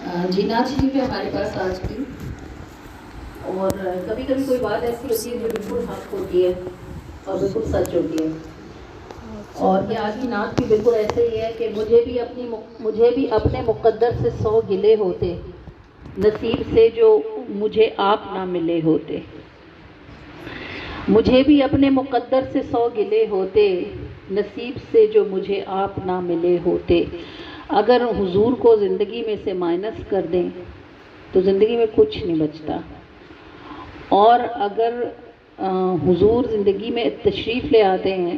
جی نعت شریف ہے ہمارے پاس آج کی، اور کبھی کبھی کوئی بات ایسی ہوتی ہے جو بالکل حق ہوتی ہے اور بالکل سچ ہوتی ہے، اور یہ آج کی نعت بھی بالکل ایسے ہی ہے کہ مجھے بھی اپنے مقدر سے 100 گلے ہوتے، نصیب سے جو مجھے آپ نہ ملے ہوتے۔ مجھے بھی اپنے مقدر سے 100 گلے ہوتے، نصیب سے جو مجھے آپ نہ ملے ہوتے۔ اگر حضور کو زندگی میں سے مائنس کر دیں تو زندگی میں کچھ نہیں بچتا، اور اگر حضور زندگی میں تشریف لے آتے ہیں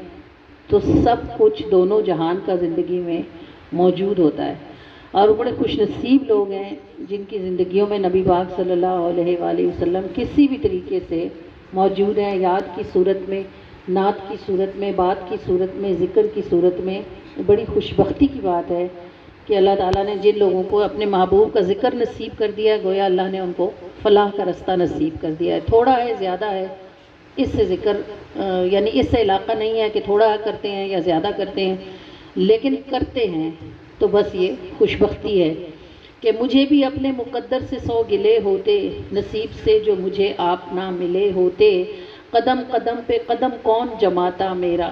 تو سب کچھ دونوں جہان کا زندگی میں موجود ہوتا ہے۔ اور بڑے خوش نصیب لوگ ہیں جن کی زندگیوں میں نبی پاک صلی اللہ علیہ وآلہ وسلم کسی بھی طریقے سے موجود ہیں، یاد کی صورت میں، نعت کی صورت میں، بات کی صورت میں، ذکر کی صورت میں۔ بڑی خوش بختی کی بات ہے کہ اللہ تعالیٰ نے جن لوگوں کو اپنے محبوب کا ذکر نصیب کر دیا ہے، گویا اللہ نے ان کو فلاح کا رستہ نصیب کر دیا ہے۔ تھوڑا ہے، زیادہ ہے، اس سے ذکر یعنی اس سے علاقہ نہیں ہے کہ تھوڑا کرتے ہیں یا زیادہ کرتے ہیں، لیکن کرتے ہیں تو بس یہ خوش بختی ہے کہ مجھے بھی اپنے مقدر سے 100 گلے ہوتے، نصیب سے جو مجھے آپ نہ ملے ہوتے۔ قدم قدم پہ قدم کون جماتا میرا،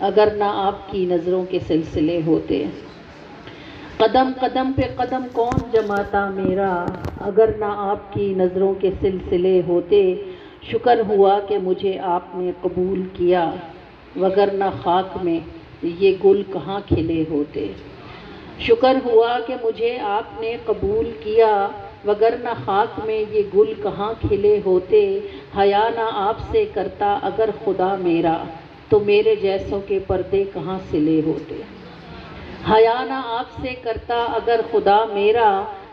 اگر نہ آپ کی نظروں کے سلسلے ہوتے۔ قدم قدم پہ قدم کون جماتا میرا، اگر نہ آپ کی نظروں کے سلسلے ہوتے۔ شکر ہوا کہ مجھے آپ نے قبول کیا، وگرنہ خاک میں یہ گل کہاں کھلے ہوتے۔ شکر ہوا کہ مجھے آپ نے قبول کیا، وگرنہ خاک میں یہ گل کہاں کھلے ہوتے۔ حیا نہ آپ سے کرتا اگر خدا میرا، تو میرے جیسوں کے پردے کہاں سلے ہوتے۔ حیا نہ آپ سے کرتا اگر خدا میرا،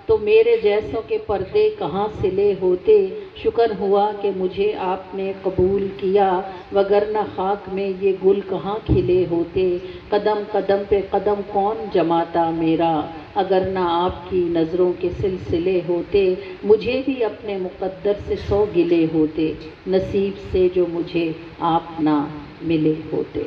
تو میرے جیسوں کے پردے کہاں سلے ہوتے۔ شکر ہوا کہ مجھے آپ نے قبول کیا، وگرنہ خاک میں یہ گل کہاں کھلے ہوتے۔ قدم قدم پہ قدم کون جماتا میرا، اگر نہ آپ کی نظروں کے سلسلے ہوتے۔ مجھے بھی اپنے مقدر سے 100 گلے ہوتے، نصیب سے جو مجھے آپ نہ ملے ہوتے۔